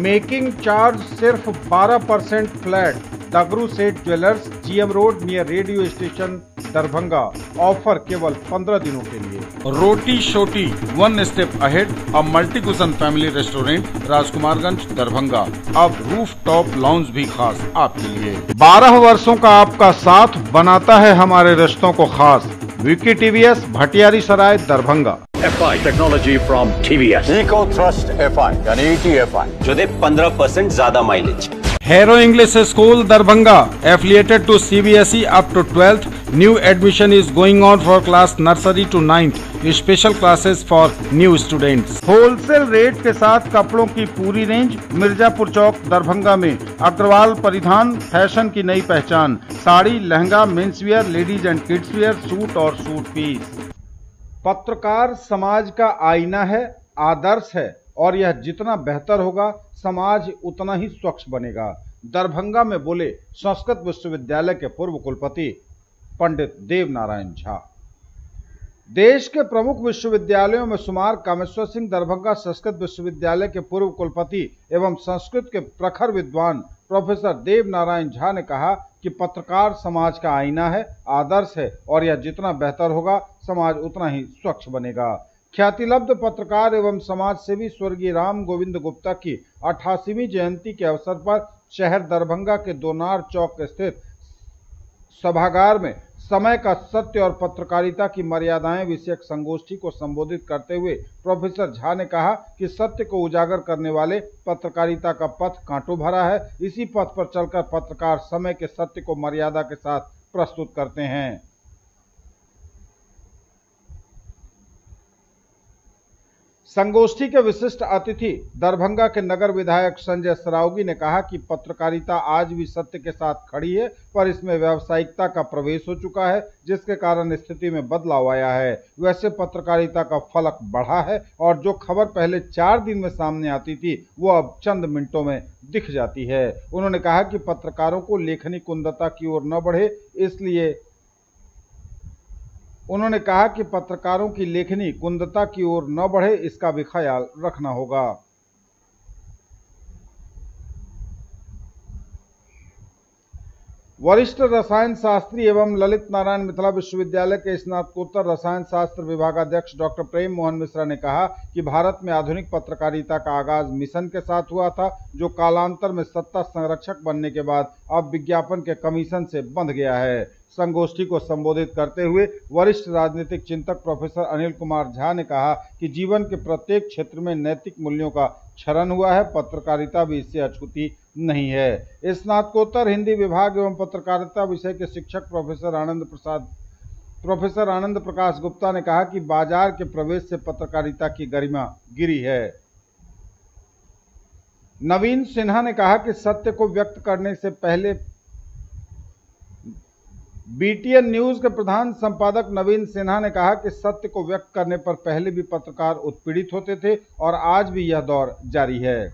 Making charge सिर्फ 12% flat. दगरू सेठ jewellers, GM road near radio station, Darbhanga. Offer केवल 15 दिनों के लिए। रोटी शोटी, one step ahead, a multi cushion family restaurant, Rajkumarganj, Darbhanga. अब रूफ टॉप लाउंज भी खास आपके लिए। 12 वर्षों का आपका साथ बनाता है हमारे रिश्तों को खास। Vicky TVS, Bhatiyari Sarai, Darbhanga. FI technology from TVS। Eco thrust FI यानी ETFI जो दे 15% ज्यादा mileage. Hero English School, Darbhanga, affiliated to CBSE up to 12th. New admission is going on for class nursery to 9th. Special classes for new students. Wholesale rate के साथ कपड़ों की पूरी range, Mirzapur चौक, दरभंगा में। अग्रवाल परिधान, फैशन की नई पहचान। Sari, lehenga, men's wear, ladies and kids wear, suit और सूट पीस। पत्रकार समाज का आईना है, आदर्श है, और यह जितना बेहतर होगा समाज उतना ही स्वच्छ बनेगा। दरभंगा में बोले संस्कृत विश्वविद्यालय के पूर्व कुलपति पंडित देव नारायण झा। देश के प्रमुख विश्वविद्यालयों में शुमार कामेश्वर सिंह दरभंगा संस्कृत विश्वविद्यालय के पूर्व कुलपति एवं संस्कृत के प्रखर विद्वान प्रोफेसर देव नारायण झा ने कहा कि पत्रकार समाज का आईना है, आदर्श है, और यह जितना बेहतर होगा समाज उतना ही स्वच्छ बनेगा। ख्यातिलब्ध पत्रकार एवं समाज सेवी स्वर्गीय राम गोविंद गुप्ता की 88वीं जयंती के अवसर पर शहर दरभंगा के दोनार चौक स्थित सभागार में समय का सत्य और पत्रकारिता की मर्यादाएं विषयक संगोष्ठी को संबोधित करते हुए प्रोफेसर झा ने कहा कि सत्य को उजागर करने वाले पत्रकारिता का पथ कांटों भरा है। इसी पथ पर चलकर पत्रकार समय के सत्य को मर्यादा के साथ प्रस्तुत करते हैं। संगोष्ठी के विशिष्ट अतिथि दरभंगा के नगर विधायक संजय सरावगी ने कहा कि पत्रकारिता आज भी सत्य के साथ खड़ी है, पर इसमें व्यावसायिकता का प्रवेश हो चुका है, जिसके कारण स्थिति में बदलाव आया है। वैसे पत्रकारिता का फलक बढ़ा है और जो खबर पहले 4 दिन में सामने आती थी वो अब चंद मिनटों में दिख जाती है। उन्होंने कहा कि पत्रकारों को लेखनी कुंदता की ओर न बढ़े, इसलिए उन्होंने कहा कि पत्रकारों की लेखनी कुंदता की ओर न बढ़े, इसका भी ख्याल रखना होगा। वरिष्ठ रसायन शास्त्री एवं ललित नारायण मिथिला विश्वविद्यालय के स्नातकोत्तर रसायन शास्त्र विभागाध्यक्ष डॉक्टर प्रेम मोहन मिश्रा ने कहा कि भारत में आधुनिक पत्रकारिता का आगाज मिशन के साथ हुआ था, जो कालांतर में सत्ता संरक्षक बनने के बाद अब विज्ञापन के कमीशन से बंध गया है। संगोष्ठी को संबोधित करते हुए वरिष्ठ राजनीतिक चिंतक प्रोफेसर अनिल कुमार झा ने कहा कि जीवन के प्रत्येक क्षेत्र में नैतिक मूल्यों का क्षरण हुआ है, पत्रकारिता भी इससे अछूती नहीं है। स्नातकोत्तर हिंदी विभाग एवं पत्रकारिता विषय के शिक्षक प्रोफेसर आनंद प्रकाश गुप्ता ने कहा कि बाजार के प्रवेश से पत्रकारिता की गरिमा गिरी है। नवीन सिन्हा ने कहा कि सत्य को व्यक्त करने से पहले BTN न्यूज के प्रधान संपादक नवीन सिन्हा ने कहा कि सत्य को व्यक्त करने पर पहले भी पत्रकार उत्पीड़ित होते थे और आज भी यह दौर जारी है।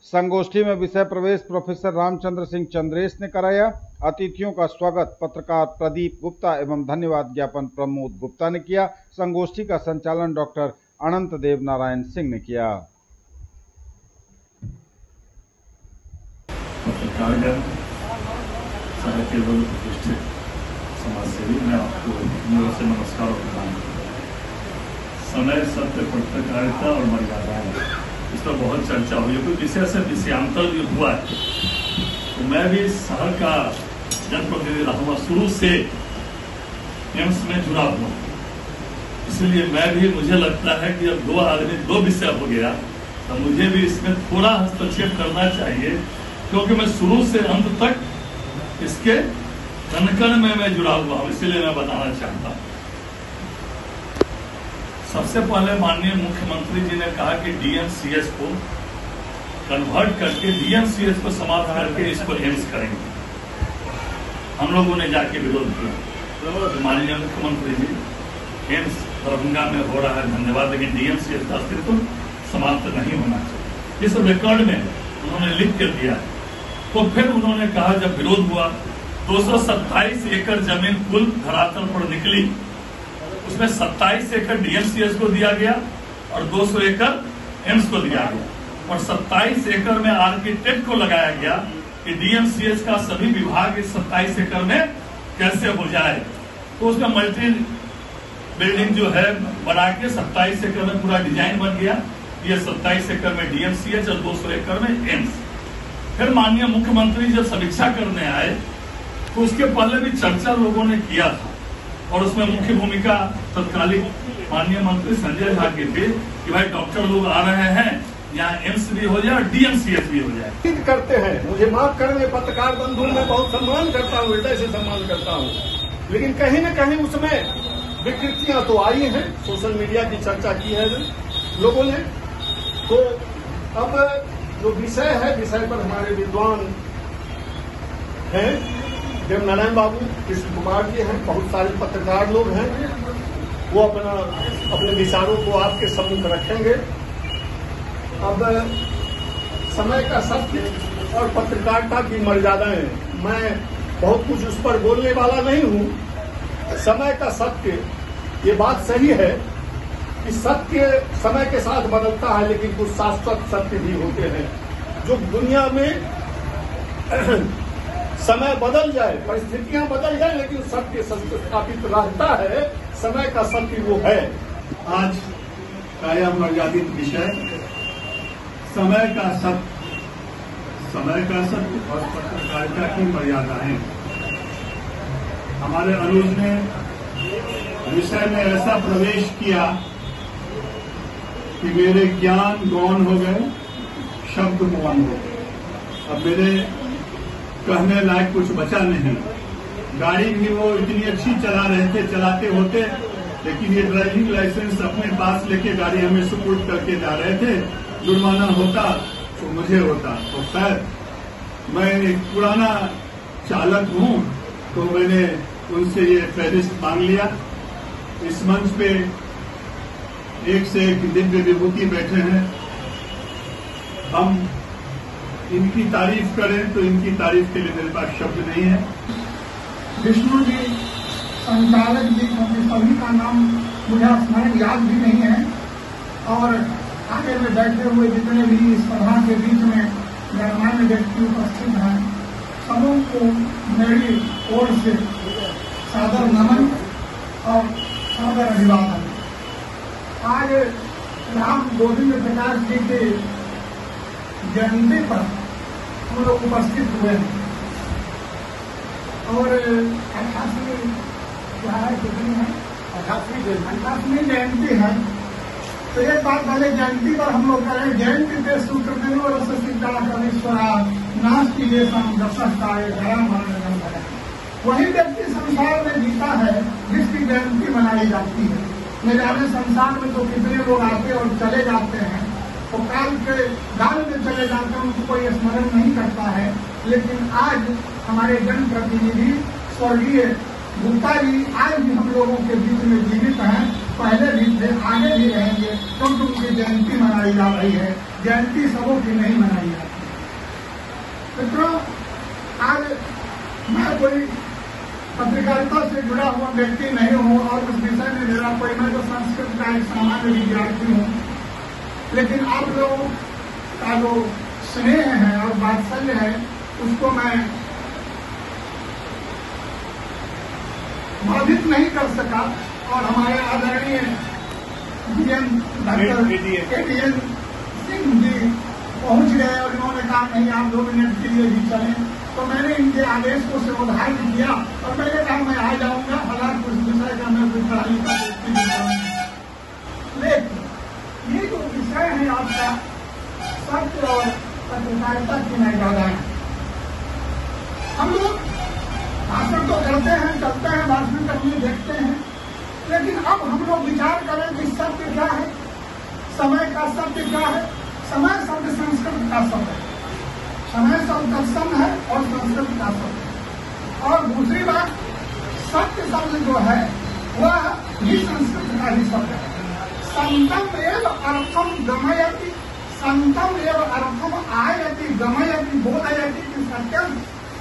संगोष्ठी में विषय प्रवेश प्रोफेसर रामचंद्र सिंह चंद्रेश ने कराया। अतिथियों का स्वागत पत्रकार प्रदीप गुप्ता एवं धन्यवाद ज्ञापन प्रमोद गुप्ता ने किया। संगोष्ठी का संचालन डॉक्टर अनंत देव नारायण सिंह ने किया। पत्रकारगण, साहित्य प्रतिष्ठित समाजसेवी, मैं आपको मेरे से नमस्कार और प्रणाम करता हूँ। समय, सत्य, पत्रकारिता और मर्यादाएं, इस पर बहुत चर्चा हुई है। कोई विषय से विषयांतर भी हुआ है, तो मैं भी शहर का जनप्रतिनिधि रहा हूँ, शुरू से एम्स में जुड़ा हुआ, इसलिए मैं भी, मुझे लगता है कि अब 2 आदमी 2 विषय हो गया, तो मुझे भी इसमें थोड़ा हस्तक्षेप करना चाहिए, क्योंकि मैं शुरू से अंत तक इसके कण-कण में मैं जुड़ा हुआ हूं, इसीलिए मैं बताना चाहता हूं। सबसे पहले माननीय मुख्यमंत्री जी ने कहा कि DMCS को कन्वर्ट करके DMCS को समाप्त करके इसको एम्स करेंगे। हम लोगों ने जाके विरोध किया। माननीय मुख्यमंत्री जी, एम्स दरभंगा में हो रहा है, धन्यवाद, लेकिन DMCS का अस्तित्व समाप्त नहीं होना चाहिए। इस रिकॉर्ड में उन्होंने लिख कर दिया। तो फिर उन्होंने कहा, जब विरोध हुआ, 227 एकड़ जमीन कुल धरातल पर निकली, उसमें 27 एकड़ DMCS को दिया गया और 200 एकड़ एम्स को दिया गया और 27 एकड़ में आर्किटेक्ट को लगाया गया कि डीएमसीएच का सभी विभाग इस 27 एकड़ में कैसे हो जाए। तो उसका मल्टी बिल्डिंग जो है बना के 27 एकड़ में पूरा डिजाइन बन गया। ये 27 एकड़ में डीएमसीएच और 200 एकड़ में एम्स। फिर माननीय मुख्यमंत्री जब समीक्षा करने आए तो उसके पहले भी चर्चा लोगों ने किया था और उसमें मुख्य भूमिका तत्कालीन माननीय मंत्री संजय झा की थी कि भाई डॉक्टर लोग आ रहे हैं, यहाँ एम्स भी हो जाए और डीएमसीएच भी हो जाए। करते हैं, मुझे माफ करेंगे पत्रकार बंधु, मैं बहुत सम्मान करता हूँ, हृदय से सम्मान करता हूँ, लेकिन कहीं न कहीं उसमें विकृतियां तो आई हैं। सोशल मीडिया की चर्चा की है लोगों ने। तो अब जो विषय है, विषय पर हमारे विद्वान हैं, देवनारायण बाबू, कृष्ण कुमार जी हैं, बहुत सारे पत्रकार लोग हैं, वो अपने विचारों को आपके सम्मुख रखेंगे। अब समय का सत्य और पत्रकारिता की मर्यादाएं, मैं बहुत कुछ उस पर बोलने वाला नहीं हूं। समय का सत्य, ये बात सही है कि सत्य समय के साथ बदलता है, लेकिन कुछ शाश्वत सत्य भी होते हैं जो दुनिया में समय बदल जाए, परिस्थितियां बदल जाए, लेकिन सत्य स्थापित रहता है। समय का सत्य वो है। आज का यह मर्यादित विषय समय का सत्य और पत्रकारिता की मर्यादाएं। हमारे अनुज ने विषय में ऐसा प्रवेश किया कि मेरे ज्ञान गौण हो गए, शब्द मौन हो गए। अब मेरे कहने लायक कुछ बचा नहीं। गाड़ी भी वो इतनी अच्छी चला रहे थे, चलाते होते, लेकिन ये ड्राइविंग लाइसेंस अपने पास लेके गाड़ी हमें सुपुर्द करके जा रहे थे। जुर्माना होता तो मुझे होता। तो खैर, मैं एक पुराना चालक हूं, तो मैंने उनसे ये फेरिस्त मांग लिया। इस मंच पे एक से एक दिव्य विभूति बैठे हैं। हम इनकी तारीफ करें तो इनकी तारीफ के लिए मेरे पास शब्द नहीं है। विष्णु जी, संचालक जी, क्योंकि सभी का नाम मुझे स्मरण याद भी नहीं है, और आगे में बैठे हुए जितने भी इस सभा के बीच में गणमान्य व्यक्ति उपस्थित हैं, सबों को मेरी ओर से सादर नमन और सादर अभिवादन। आज राम गोविंद प्रकाश जी के जयंती पर हम लोग उपस्थित हुए हैं और 88वीं जयंती है। तो एक बात पहले जयंती पर हम लोग करें। जयंती के सूत्र में नास्ति देशम दशकाय गरम वही व्यक्ति संसार में जीता है जिसकी जयंती मनाई जाती है। न जाने संसार में तो कितने लोग आते और चले जाते हैं, तो काल के गाल में चले जाते हैं, उनको कोई स्मरण नहीं करता है। लेकिन आज हमारे जनप्रतिनिधि स्वर्गीय गुप्ता जी आज भी हम लोगों के बीच में जीवित हैं, पहले भी थे, आगे भी रहेंगे, क्योंकि उनकी जयंती मनाई जा रही है। जयंती सबों की नहीं मनाई जाती। मित्रों, आज मैं कोई पत्रकारिता से जुड़ा हुआ व्यक्ति नहीं हूँ और उस विषय में मेरा कोई, मैं तो संस्कृत का एक सामान्य विद्यार्थी हूँ, लेकिन आप लोगों का जो स्नेह है और वात्सल्य है उसको मैं बाधित नहीं कर सका। और हमारे आदरणीय एडीएन सिंह जी पहुंच गए और इन्होंने कहा नहीं आप 2 मिनट के लिए भी चलें, तो मैंने इनके आदेश को स्वीकार किया और मैंने कहा मैं आ जाऊंगा, हालांकि उस विषय का मैं कोई पढ़ाई का व्यक्ति नहीं। लेकिन ये जो विषय है आपका सत्य और पत्रकारिता की मर्यादा है। हम लोग भाषण तो करते हैं, चलते हैं, भाषण करने देखते हैं, लेकिन अब हम लोग विचार करें कि सत्य क्या है, समय का सत्य क्या है। समय शब्द संस्कृत का शब्द है, समय शब्द तत्सम है और संस्कृत का शब्द है। और दूसरी बात, सत्य शब्द जो है वह भी संस्कृत का ही शब्द है। संतम एव अर्थम गमयति, संतम एव अर्थम आयति गमयति बोधयति कि सत्यम,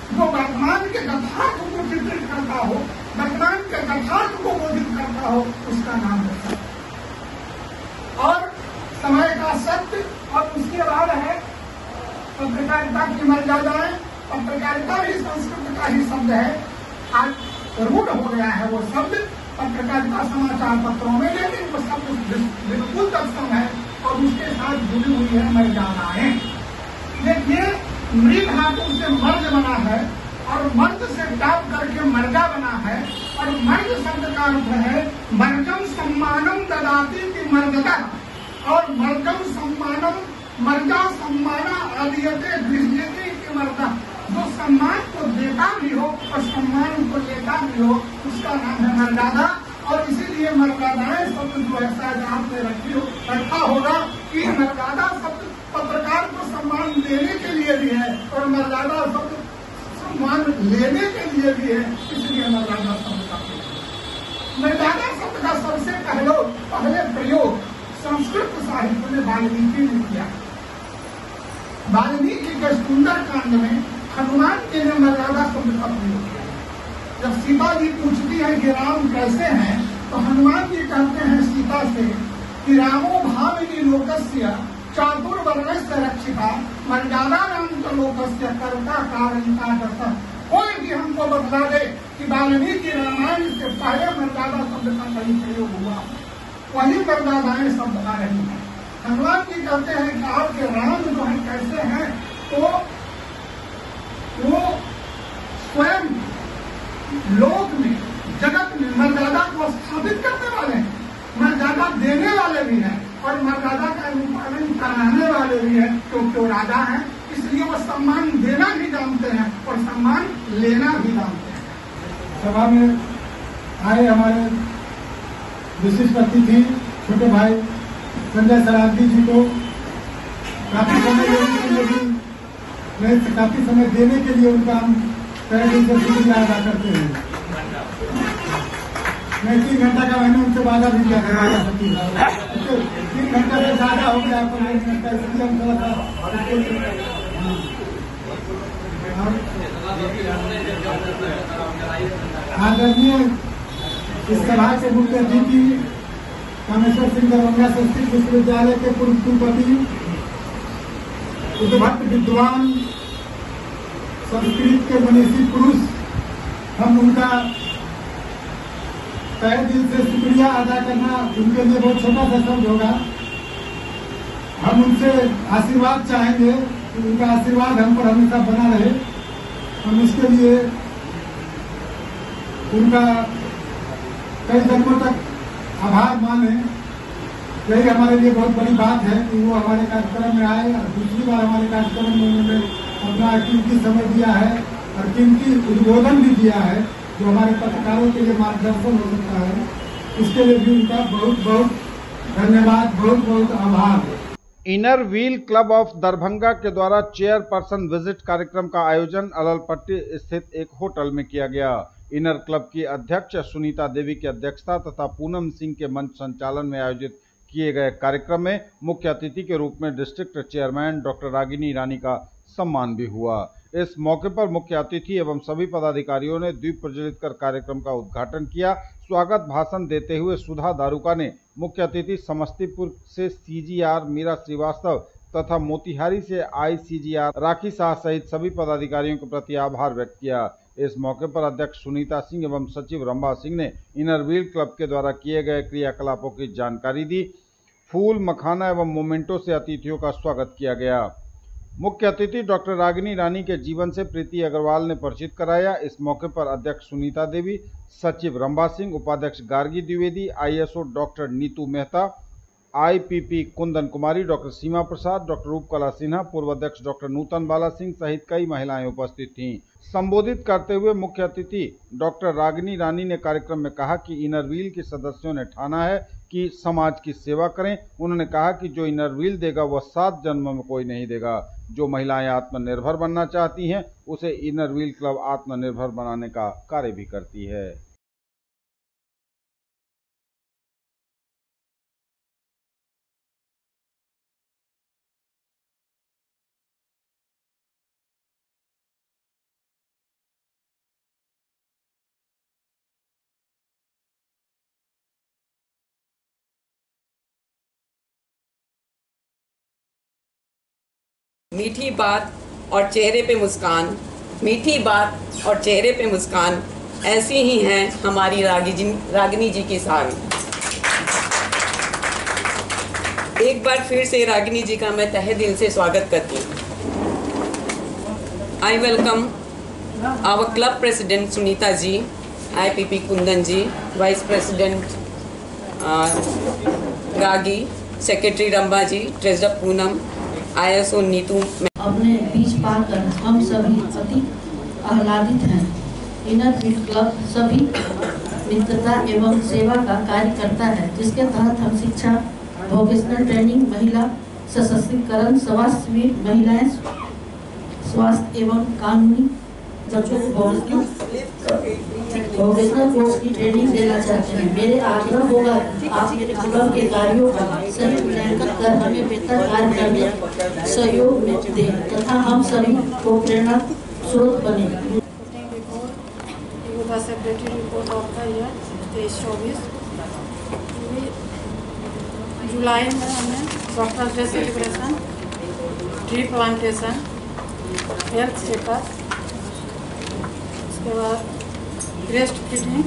जो वर्तमान के यथार्थ को चित्रित करता हो, वर्तमान के यथार्थ को बोधित करता हो, उसका नाम है। और इसके बाद है पत्रकारिता की मर्यादाएं। पत्रकारिता भी संस्कृत का ही शब्द है, आज रूढ़ हो गया है वो शब्द पत्रकारिता समाचार पत्रों में, लेकिन वो शब्द बिल्कुल तत्सम है और उसके साथ जुड़ी हुई है मर्यादाएं। देखिए, मृग धातु से मर्द बना है और मर्द से टाप करके मर्जा बना है, और मर्द शब्द का अर्थ है मर्जम सम्मानम ददाती की मर्दता, और मर्जम सम्मानम मर्जा सम्माना आदियते गृह्यते की मर्दा, जो सम्मान को देता भी हो और सम्मान को लेता भी हो उसका नाम है मर्यादा। और इसीलिए मर्यादाएं शब्द जो है शायद आपने रखा होगा कि मर्यादा शब्द पत्रकार को सम्मान देने के लिए भी है और मर्यादा शब्द सम्मान लेने के लिए भी है, इसलिए मर्यादा शब्द का मर्यादा शब्द का सबसे पहले प्रयोग संस्कृत साहित्य में वाल्मीकि ने किया। वाल्मीकि के सुंदर कांड में हनुमान जी ने मर्यादा शब्द का प्रयोग किया। जब सीता जी पूछती है कि राम कैसे हैं, तो हनुमान जी कहते हैं सीता से कि रामो भामिनी लोकस्य चातुर्वर्णस्य रक्षिता मर्यादा राम तो लोकस्य कर्ता कारणता दर्शा। कोई भी हमको बता दे कि वाल्मीकि रामायण से पहले मर्यादा शब्द का कहीं प्रयोग हुआ, वही मर्यादाएं शब्द आ रही है। हनुमान जी कहते हैं कि आपके राम जो है कैसे हैं, तो वो स्वयं लोक में जगत में मर्यादा को स्थापित करने वाले हैं, मर्यादा देने वाले भी हैं और मर्यादा का अनुपालन कराने वाले भी हैं, क्योंकि वो राजा हैं, इसलिए वो सम्मान देना भी जानते हैं और सम्मान लेना भी जानते हैं। सभा में आए हमारे विशिष्ट अतिथि छोटे भाई संजय सरावगी जी को काफी समय देने के लिए भी काफी समय देने के लिए उनका हम तहे दिल से शुक्रिया अदा करते हैं। मैं 3 घंटा का मैंने उनसे वादा भी किया था, 3 घंटा से ज्यादा हो गया आपको, 1 घंटा इसलिए हम थोड़ा सा आदरणीय इस सभा के मुख्य अतिथि कामेश्वर सिंह दरभंगा संस्कृत विश्वविद्यालय के पूर्व कुलपति, उद्भक्त विद्वान, संस्कृत के मनीषी पुरुष, हम उनका तहे दिल से शुक्रिया अदा करना उनके लिए बहुत छोटा सा शब्द होगा। हम उनसे आशीर्वाद चाहेंगे कि उनका आशीर्वाद हम पर हमेशा बना रहे। हम इसके लिए उनका कई जन्मों तक आभार माने। यही हमारे लिए बहुत बड़ी बात है कि वो हमारे कार्यक्रम में आए और दूसरी बार हमारे कार्यक्रम में उन्होंने अपना कीमती समय दिया है और कीमती उद्बोधन भी दिया है, जो हमारे पत्रकारों के लिए मार्गदर्शन हो सकता है। इसके लिए भी उनका बहुत बहुत धन्यवाद, बहुत बहुत आभार। Inner wheel club of Darbhanga के द्वारा चेयरपर्सन विजिट कार्यक्रम का आयोजन अललपट्टी स्थित एक होटल में किया गया। इनर क्लब की अध्यक्ष सुनीता देवी की अध्यक्षता तथा पूनम सिंह के मंच संचालन में आयोजित किए गए कार्यक्रम में मुख्य अतिथि के रूप में डिस्ट्रिक्ट चेयरमैन डॉक्टर रागिनी रानी का सम्मान भी हुआ। इस मौके पर मुख्य अतिथि एवं सभी पदाधिकारियों ने दीप प्रज्वलित कर कार्यक्रम का उद्घाटन किया। स्वागत भाषण देते हुए सुधा दारुका ने मुख्य अतिथि समस्तीपुर से सीजीआर मीरा श्रीवास्तव तथा मोतिहारी से आईसीजीआर राखी शाह सहित सभी पदाधिकारियों के प्रति आभार व्यक्त किया। इस मौके पर अध्यक्ष सुनीता सिंह एवं सचिव रंभा सिंह ने इनर व्हील क्लब के द्वारा किए गए क्रियाकलापों की जानकारी दी। फूल, मखाना एवं मोमेंटो से अतिथियों का स्वागत किया गया। मुख्य अतिथि डॉक्टर रागिनी रानी के जीवन से प्रीति अग्रवाल ने परिचित कराया। इस मौके पर अध्यक्ष सुनीता देवी, सचिव रंभा सिंह, उपाध्यक्ष Gargi Dwivedi, ISO doctor Neetu Mehta, IPP Kundan Kumari, doctor Seema Prasad, doctor Roopkala Sinha, पूर्व अध्यक्ष डॉक्टर नूतन बाला सिंह सहित कई महिलाएं उपस्थित थीं। संबोधित करते हुए मुख्य अतिथि डॉक्टर रागिनी रानी ने कार्यक्रम में कहा कि इनर व्हील के सदस्यों ने ठाना है कि समाज की सेवा करें। उन्होंने कहा कि जो इनर व्हील देगा वह 7 जन्म में कोई नहीं देगा। जो महिलाएं आत्मनिर्भर बनना चाहती हैं उसे इनर व्हील क्लब आत्मनिर्भर बनाने का कार्य भी करती है। मीठी बात और चेहरे पे मुस्कान, मीठी बात और चेहरे पे मुस्कान, ऐसी ही हैं हमारी रागिनी जी की सावी। एक बार फिर से रागिनी जी का मैं तहे दिल से स्वागत करती हूँ। I welcome our club president Sunita ji, IPP Kundan ji, vice president Gagi, secretary Ramba ji, treasurer Poonam, ISO Neetu. अपने बीच पाकर हम सभी अति आह्लादित हैं। इनर व्हील क्लब सभी मित्रता एवं सेवा का कार्य करता है, जिसके तहत हम शिक्षा, वोकेशनल ट्रेनिंग, महिला सशक्तिकरण, स्वास्थ्य शिविर, महिलाएं स्वास्थ्य एवं कानूनी बच्चों को वोकेशनल कोर्स की ट्रेनिंग देना चाहते हैं। मेरे आग्रह होगा कि आप मेरे क्लब के कार्यों का सही मूल्यांकन कर हमें बेहतर कार्य करने सहयोग दें तथा हम सभी को प्रेरणा स्रोत बने। Secretary report of the year 23-24 जुलाई में हमें doctors day celebration, tree plantation, health checkup, उसके बाद breast feeding,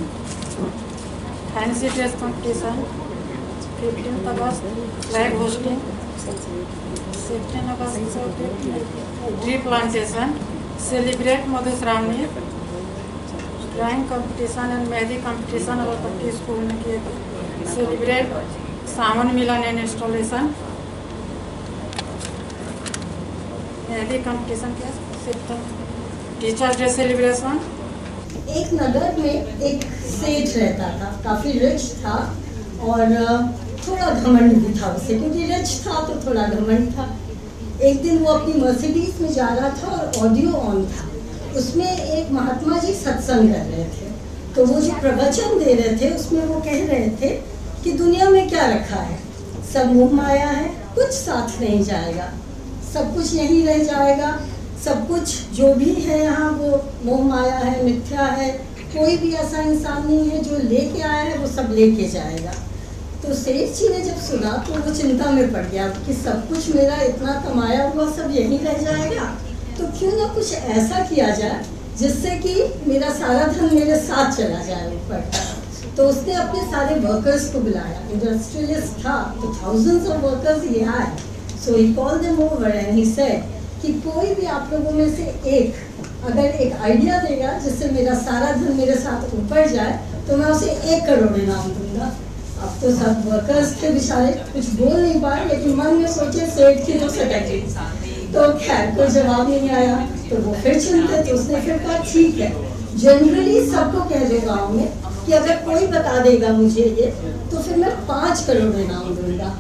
fancy dress competition, 15 August flag hosting, 16 August tree plantation, celebrate Madhushravani, drawing competition and mehndi competition और पट्टी स्कूल में किए गए, celebrate Sawan Milan and installation, mehndi competition के टीचर्स डे सेलिब्रेशन। एक नगर में एक सेठ रहता था, काफी रिच था और थोड़ा घमंड भी था उसे, क्योंकि रिच था तो थोड़ा घमंड था। एक दिन वो अपनी मर्सिडीज में जा रहा था और ऑडियो ऑन था, उसमें एक महात्मा जी सत्संग कर रहे थे। तो वो जो प्रवचन दे रहे थे उसमें वो कह रहे थे कि दुनिया में क्या रखा है, सब मोह माया है, कुछ साथ नहीं जाएगा, सब कुछ यहीं रह जाएगा, सब कुछ जो भी है यहाँ वो मोह माया है, मिथ्या है, कोई भी ऐसा इंसान नहीं है जो लेके आया है वो सब लेके जाएगा। तो सेठ जी ने जब सुना तो वो चिंता में पड़ गया कि सब कुछ मेरा इतना कमाया हुआ सब यहीं रह जाएगा, तो क्यों ना कुछ ऐसा किया जाए जिससे कि मेरा सारा धन मेरे साथ चला जाए ऊपर। तो उसने अपने सारे वर्कर्स को बुलाया, इंडस्ट्रियलिस्ट था तो थाउजेंड्स ऑफ वर्कर्स ही आए। So he called them over and he said कि कोई भी आप लोगों में से एक अगर एक आइडिया देगा जिससे मेरा सारा धन मेरे साथ ऊपर जाए तो मैं उसे 1 करोड़ इनाम दूंगा। अब तो सब वर्कर्स थे बेचारे, कुछ बोल नहीं पाए, लेकिन मन में सोचे सेठ की तो सटकी, तो खैर कोई जवाब नहीं आया। तो वो फिर चिंतित, तो उसने फिर कहा ठीक है, जनरली सबको कह दो गाँव में कि अगर कोई बता देगा मुझे ये तो फिर मैं 5 करोड़ इनाम दूंगा।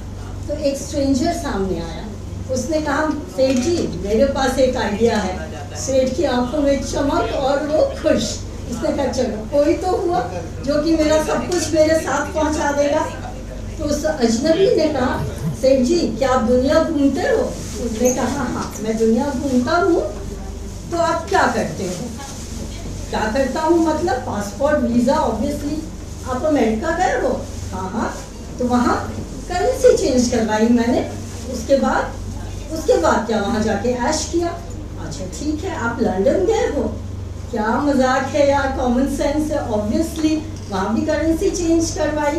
तो एक स्ट्रेंजर सामने आया, उसने कहा सेठ जी मेरे पास एक आइडिया है। सेठ की आंखों में चमक और वो खुश। उसने कहा चलो कोई तो हुआ जो कि मेरा सब कुछ मेरे साथ पहुंचा देगा। तो उस अजनबी ने कहा सेठ जी क्या आप दुनिया घूमते हो? उसने कहा हाँ मैं दुनिया घूमता हूँ। तो आप क्या करते हो? क्या करता हूँ मतलब पासपोर्ट वीजा, ऑब्वियसली आप अमेरिका गए हो? हाँ हाँ। तो वहाँ करेंसी चेंज करवाई मैंने, उसके बाद क्या वहाँ जाके ऐश किया। अच्छा ठीक है, आप लंदन गए हो? क्या मजाक है यार, कॉमन सेंस है, ऑब्वियसली वहाँ भी करेंसी चेंज करवाई।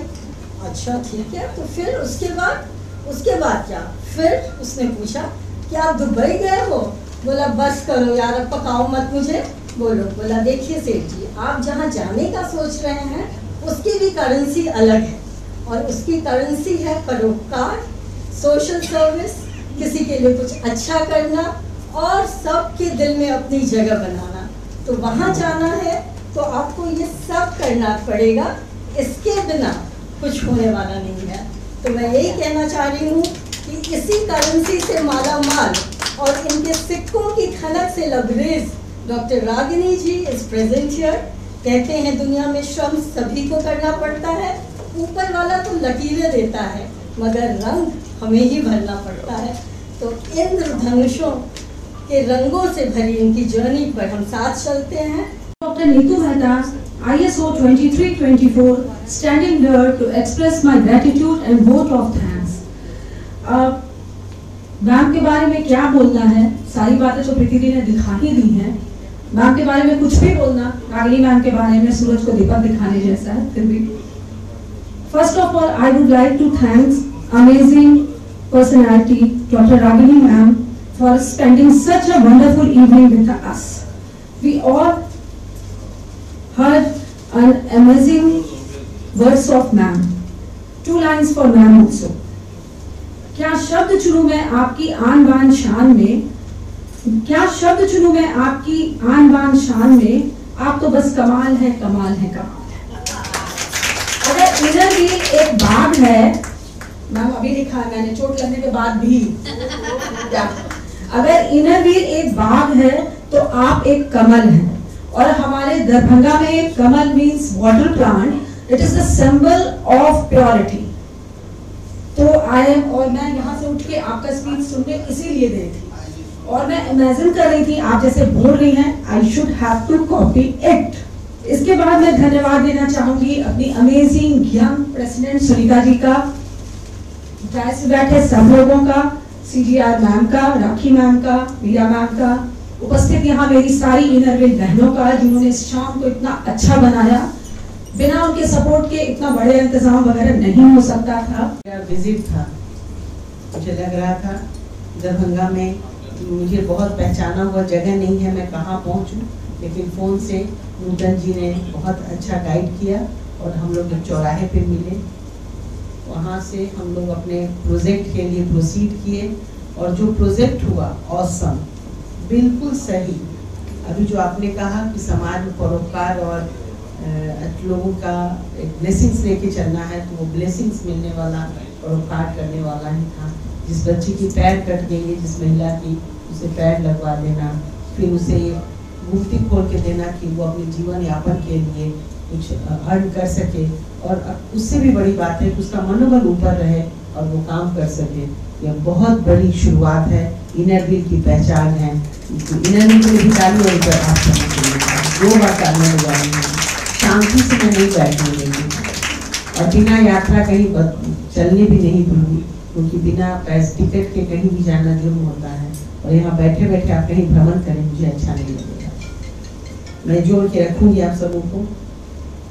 अच्छा ठीक है, तो फिर उसके बाद क्या? फिर उसने पूछा कि आप दुबई गए हो? बोला बस करो यार, अब पकाओ मत मुझे, बोलो। बोला देखिए सेठ जी आप जहाँ जाने का सोच रहे हैं उसकी भी करेंसी अलग है, और उसकी करेंसी है परोपकार, सोशल सर्विस, किसी के लिए कुछ अच्छा करना और सबके दिल में अपनी जगह बनाना। तो वहाँ जाना है तो आपको ये सब करना पड़ेगा, इसके बिना कुछ होने वाला नहीं है। तो मैं यही कहना चाह रही हूँ कि इसी करेंसी से माला माल और इनके सिक्कों की खनक से लबरेज doctor Ragini ji is present here. कहते हैं दुनिया में श्रम सभी को करना पड़ता है, ऊपर वाला तो लकीरें देता है मगर रंग हमें ही भरना पड़ता है। तो इंद्रधनुषों के रंगों से भरी इनकी जर्नी पर हम साथ चलते हैं। Dr. Neetu Mehta, ISO 2324, standing here to express my gratitude and vote of thanks. Ma'am के बारे में क्या बोलना है, सारी बातें तो प्रीति दी ने दिखा ही दी हैं। मैम के बारे में कुछ भी बोलना रागिनी मैम के बारे में सूरज को दीपक दिखाने जैसा है। फिर भी first of all I would like to thanks amazing personality doctor Ragini ma'am for spending such a wonderful evening with us. We all heard an amazing words of ma'am. 2 lines for ma'am also. क्या शब्द चुनूं मैं आपकी आन बान शान में, क्या शब्द चुनूं मैं आपकी आन बान शान में, आप तो बस कमाल है कमाल है कमाल है। अगर इधर भी एक बाग है, मैम अभी लिखा है मैंने चोट लगने के बाद भी, अगर इनरवीर एक बाग है तो आप एक कमल हैं। और हमारे दरभंगा में कमल means water plant, it is the symbol of purity. तो आई एम, और मैं यहाँ से उठ के आपका स्पीच सुनने इसीलिए गई थी और मैं इमेजिन कर रही थी आप जैसे बोल रही हैं, I should have to copy it. इसके बाद मैं धन्यवाद देना चाहूंगी अपनी amazing young president Sunita ji का, बैठे सब लोगों का, CGR मैम का, राखी मैम का, मीरा मैम का, उपस्थित यहाँ मेरी सारी इनरव्हील बहनों का जिन्होंने इस शाम को इतना अच्छा बनाया। बिना उनके सपोर्ट के इतना बड़े इंतजाम वगैरह नहीं हो सकता था। मेरा विजिट था, मुझे लग रहा था दरभंगा में मुझे बहुत पहचाना हुआ जगह नहीं है, मैं कहाँ पहुँचूँ, लेकिन फ़ोन से नूतन जी ने बहुत अच्छा गाइड किया और हम लोग जब चौराहे पे मिले वहाँ से हम लोग अपने प्रोजेक्ट के लिए प्रोसीड किए और जो प्रोजेक्ट हुआ ऑसम, बिल्कुल सही। अभी जो आपने कहा कि समाज में परोपकार और लोगों का एक ब्लेसिंग्स लेके चलना है, तो वो ब्लेसिंग्स मिलने वाला परोपकार करने वाला ही था। जिस बच्ची की पैर कट गई है, जिस महिला की, उसे पैर लगवा देना, फिर उसे मुफ्ती खोल के देना कि वो अपने जीवन यापन के लिए कुछ अर्न कर सके और उससे भी बड़ी बात है कि उसका मनोबल ऊपर रहे और वो काम कर सके। यह बहुत बड़ी शुरुआत है, इनरव्हील की पहचान है। इनरव्हील के लिए भी ताली और ऊपर आप करने के लिए 2 बार तालियां बजानी है। शांति से मैं नहीं बैठने देंगी और बिना यात्रा कहीं चलने भी नहीं दूंगी, क्योंकि बिना पैसे टिकट के कहीं भी जाना जुर्म होता है और यहाँ बैठे बैठे आप कहीं भ्रमण करें मुझे अच्छा नहीं लगेगा। मैं जोड़ के रखूंगी आप सबों को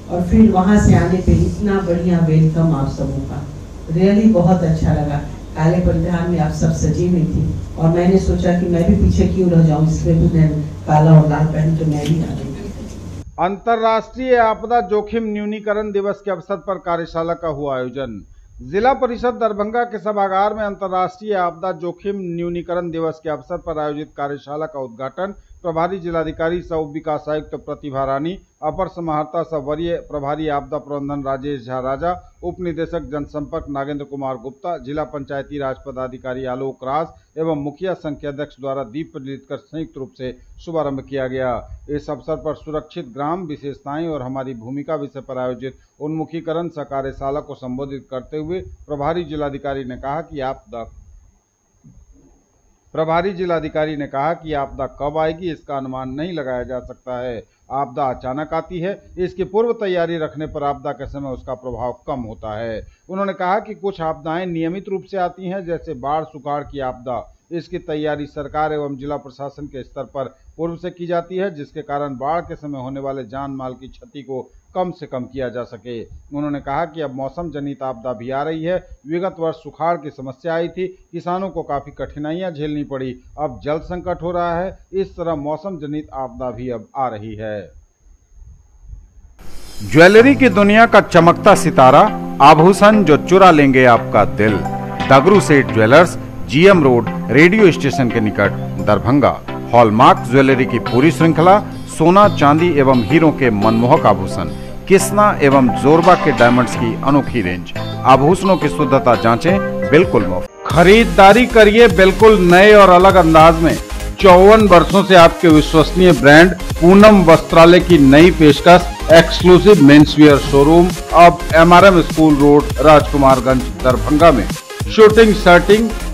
और फिर वहाँ से आने पे इतना बढ़िया वेलकम आप सबों का, रियली बहुत अच्छा लगा। काले परिधान में आप सब सजी हुई थी और मैंने सोचा कि मैं भी पीछे क्यों रह जाऊं, इसमें भी मैं काला और लाल पहन के मैं भी आ गई। अंतर्राष्ट्रीय आपदा जोखिम न्यूनीकरण दिवस के अवसर पर कार्यशाला का हुआ आयोजन। जिला परिषद दरभंगा के सभागार में अंतर्राष्ट्रीय आपदा जोखिम न्यूनीकरण दिवस के अवसर पर आयोजित कार्यशाला का उद्घाटन प्रभारी जिलाधिकारी सह उप विकास आयुक्त प्रतिभा रानी, अपर समाहर्ता सह वरीय प्रभारी आपदा प्रबंधन राजेश झा राजा, उप निदेशक जनसंपर्क नागेंद्र कुमार गुप्ता, जिला पंचायती राज पदाधिकारी आलोक राज एवं मुखिया संघ के अध्यक्ष द्वारा दीप प्रज्वलित कर संयुक्त रूप से शुभारंभ किया गया। इस अवसर पर सुरक्षित ग्राम विशेषताएं और हमारी भूमिका विषय पर आयोजित उन्मुखीकरण सह कार्यशाला को संबोधित करते हुए प्रभारी जिलाधिकारी ने कहा कि आपदा कब आएगी इसका अनुमान नहीं लगाया जा सकता है। आपदा अचानक आती है, इसकी पूर्व तैयारी रखने पर आपदा के समय उसका प्रभाव कम होता है। उन्होंने कहा कि कुछ आपदाएं नियमित रूप से आती हैं, जैसे बाढ़ सुखाड़ की आपदा। इसकी तैयारी सरकार एवं जिला प्रशासन के स्तर पर पूर्व से की जाती है, जिसके कारण बाढ़ के समय होने वाले जान माल की क्षति को कम से कम किया जा सके। उन्होंने कहा कि अब मौसम जनित आपदा भी आ रही है। विगत वर्ष सुखाड़ की समस्या आई थी, किसानों को काफी कठिनाइयां झेलनी पड़ी। अब जल संकट हो रहा है, इस तरह मौसम जनित आपदा भी अब आ रही है। ज्वेलरी की दुनिया का चमकता सितारा, आभूषण जो चुरा लेंगे आपका दिल। दगरू सेठ jewellers, GM road, radio station के निकट, दरभंगा। हॉलमार्क ज्वेलरी की पूरी श्रृंखला, सोना, चांदी एवं हीरों के मनमोहक आभूषण, किस्ना एवं जोरबा के डायमंड्स की अनोखी रेंज। आभूषणों की शुद्धता जांचें, बिल्कुल मुफ्त। खरीदारी करिए बिल्कुल नए और अलग अंदाज में। 54 वर्षों से आपके विश्वसनीय ब्रांड पूनम वस्त्रालय की नई पेशकश, एक्सक्लूसिव मेंसवियर शोरूम अब MRM school road, Rajkumarganj, Darbhanga में। शूटिंग,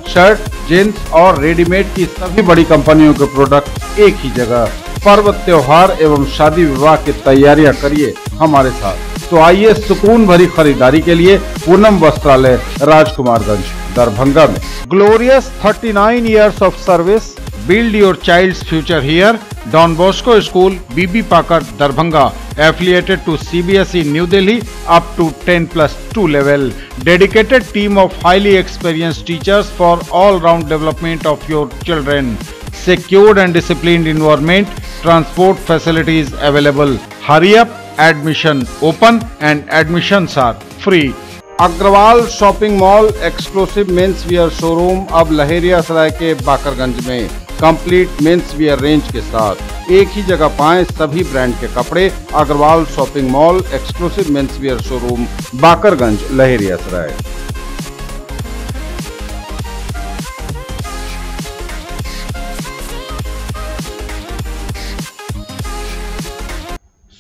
शर्ट, जींस और रेडीमेड की सभी बड़ी कंपनियों के प्रोडक्ट एक ही जगह। पर्व, त्योहार एवं शादी विवाह की तैयारियां करिए हमारे साथ। तो आइए सुकून भरी खरीदारी के लिए पूनम वस्त्रालय, राजकुमारगंज, दरभंगा में। Glorious 39 years of service, build your child's future here. Don Bosco School, BB Pakar, Darbhanga, affiliated to CBSE New Delhi up to 10+2 level. Dedicated team of highly experienced teachers for all-round development of your children. Secured and disciplined environment, transport facilities available. Hurry up, admission open and admissions are free. Agarwal shopping mall exclusive men's wear showroom अब लहेरियासराय के बाकरगंज में complete men's wear range के साथ एक ही जगह पाएं सभी brand के कपड़े। Agarwal shopping mall exclusive men's wear showroom Bakarganj Laheriasarai.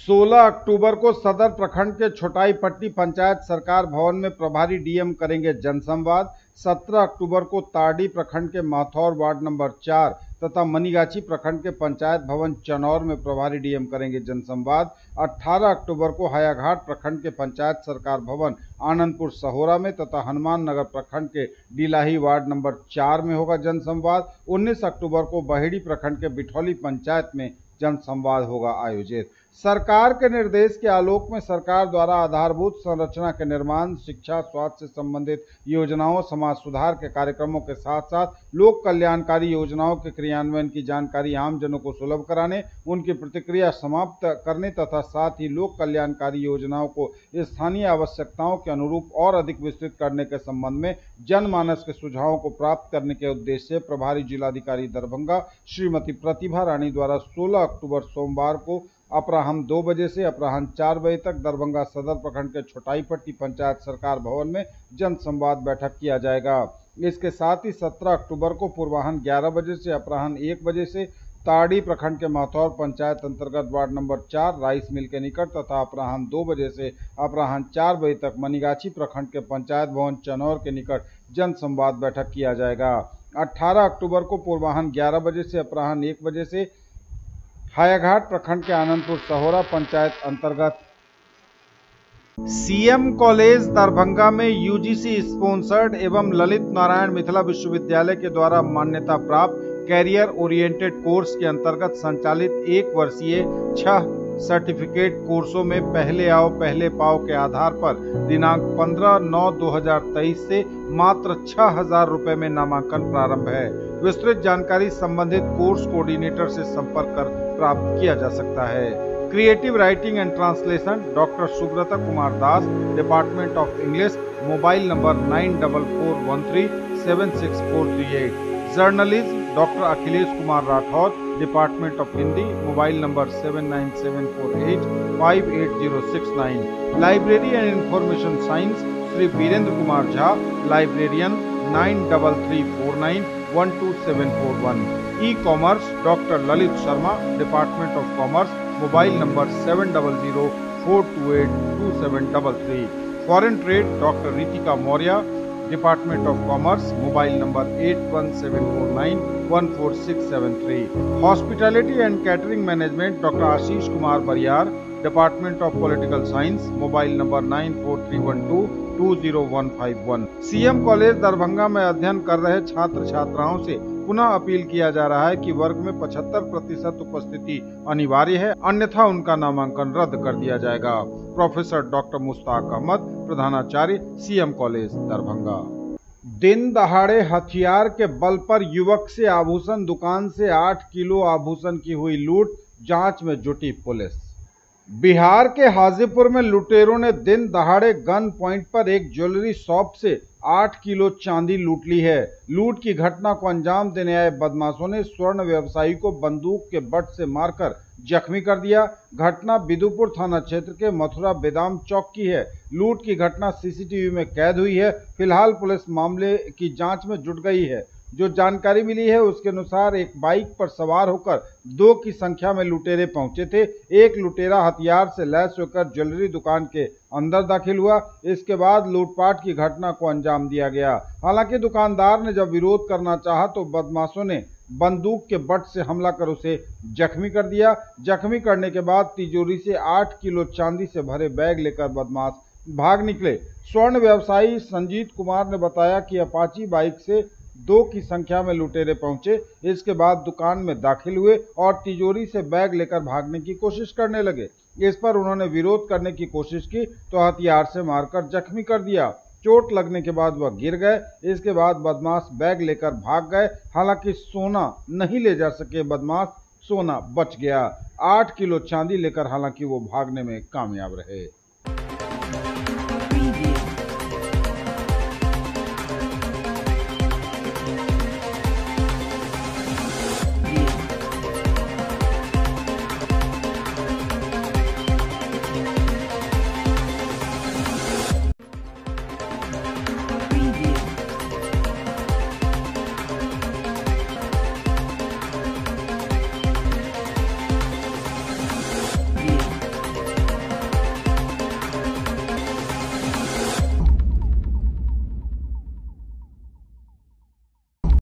16 अक्टूबर को सदर प्रखंड के छोटाई पट्टी पंचायत सरकार भवन में प्रभारी डीएम करेंगे जनसंवाद। 17 अक्टूबर को ताड़ी प्रखंड के माथौर वार्ड नंबर 4 तथा मनीगाछी प्रखंड के पंचायत भवन चनौर में प्रभारी डीएम करेंगे जनसंवाद। 18 अक्टूबर को हायाघाट प्रखंड के पंचायत सरकार भवन आनंदपुर सहोरा में तथा हनुमान नगर प्रखंड के डिलाही वार्ड नंबर 4 में होगा जनसंवाद। 19 अक्टूबर को बहेड़ी प्रखंड के बिठौली पंचायत में जनसंवाद होगा आयोजित। सरकार के निर्देश के आलोक में सरकार द्वारा आधारभूत संरचना के निर्माण, शिक्षा, स्वास्थ्य से संबंधित योजनाओं, समाज सुधार के कार्यक्रमों के साथ साथ लोक कल्याणकारी योजनाओं के क्रियान्वयन की जानकारी आमजनों को सुलभ कराने, उनकी प्रतिक्रिया समाप्त करने तथा साथ ही लोक कल्याणकारी योजनाओं को स्थानीय आवश्यकताओं के अनुरूप और अधिक विस्तृत करने के संबंध में जनमानस के सुझावों को प्राप्त करने के उद्देश्य से प्रभारी जिलाधिकारी दरभंगा श्रीमती प्रतिभा रानी द्वारा 16 अक्टूबर सोमवार को अपराह्न 2 बजे से अपराह्न 4 बजे तक दरभंगा सदर प्रखंड के छोटाई पट्टी पंचायत सरकार भवन में जनसंवाद बैठक किया जाएगा। इसके साथ ही 17 अक्टूबर को पूर्वाह्न 11 बजे से अपराह्न 1 बजे से ताड़ी प्रखंड के माथौर पंचायत अंतर्गत वार्ड नंबर 4 राइस मिल के निकट तथा अपराह्न 2 बजे से अपराह्न 4 बजे तक मनीगाछी प्रखंड के पंचायत भवन चनौर के निकट जनसंवाद बैठक किया जाएगा। 18 अक्टूबर को पूर्वाह्न 11 बजे से अपराह्न 1 बजे से हायाघाट प्रखंड के आनंदपुर सहोरा पंचायत अंतर्गत सीएम कॉलेज दरभंगा में यूजीसी स्पॉन्सर्ड एवं ललित नारायण मिथिला विश्वविद्यालय के द्वारा मान्यता प्राप्त कैरियर ओरिएंटेड कोर्स के अंतर्गत संचालित 1 वर्षीय 6 सर्टिफिकेट कोर्सों में पहले आओ पहले पाओ के आधार पर दिनांक 15/9/2023 से मात्र 6,000 रुपए में नामांकन प्रारंभ है। विस्तृत जानकारी संबंधित कोर्स कोऑर्डिनेटर से संपर्क कर प्राप्त किया जा सकता है। Creative writing and translation doctor Subrata Kumar Das, department of English, mobile number 9441376438। Journalism doctor Akhilesh Kumar Rathore, department of Hindi, mobile number 7974858069। Library and information science Shri Virendra Kumar Jha, librarian 9334912741। E commerce doctor Lalit Sharma, department of commerce, mobile number 7004282733। Foreign trade doctor Ritika Maurya, department of commerce, mobile number 8174914673। Hospitality and catering management doctor Ashish Kumar Bariyar, department of political science, mobile number 9431220151। CM college Darbhanga में अध्ययन कर रहे छात्र छात्राओं से पुनः appeal किया जा रहा है कि वर्ग में 75% उपस्थिति अनिवार्य है, अन्यथा उनका नामांकन रद्द कर दिया जाएगा। प्रोफेसर डॉक्टर मुश्ताक अहमद, प्रधानाचार्य, सीएम कॉलेज दरभंगा। दिन दहाड़े हथियार के बल पर युवक से आभूषण दुकान से 8 किलो आभूषण की हुई लूट, जांच में जुटी पुलिस। बिहार के हाजीपुर में लुटेरों ने दिन दहाड़े गन पॉइंट पर एक ज्वेलरी शॉप से 8 किलो चांदी लूट ली है। लूट की घटना को अंजाम देने आए बदमाशों ने स्वर्ण व्यवसायी को बंदूक के बट से मारकर जख्मी कर दिया। घटना बिदुपुर थाना क्षेत्र के मथुरा बेदाम चौक की है। लूट की घटना सीसीटीवी में कैद हुई है। फिलहाल पुलिस मामले की जांच में जुट गई है। जो जानकारी मिली है उसके अनुसार एक बाइक पर सवार होकर 2 की संख्या में लुटेरे पहुंचे थे। एक लुटेरा हथियार से लैस होकर ज्वेलरी दुकान के अंदर दाखिल हुआ। इसके बाद लूटपाट की घटना को अंजाम दिया गया। हालांकि दुकानदार ने जब विरोध करना चाहा तो बदमाशों ने बंदूक के बट से हमला कर उसे जख्मी कर दिया। जख्मी करने के बाद तिजोरी से 8 किलो चांदी से भरे बैग लेकर बदमाश भाग निकले। स्वर्ण व्यवसायी संजीत कुमार ने बताया कि अपाची बाइक से 2 की संख्या में लुटेरे पहुंचे। इसके बाद दुकान में दाखिल हुए और तिजोरी से बैग लेकर भागने की कोशिश करने लगे। इस पर उन्होंने विरोध करने की कोशिश की तो हथियार से मारकर जख्मी कर दिया। चोट लगने के बाद वह गिर गए। इसके बाद बदमाश बैग लेकर भाग गए। हालांकि सोना नहीं ले जा सके बदमाश, सोना बच गया। 8 किलो चांदी लेकर हालांकि वो भागने में कामयाब रहे।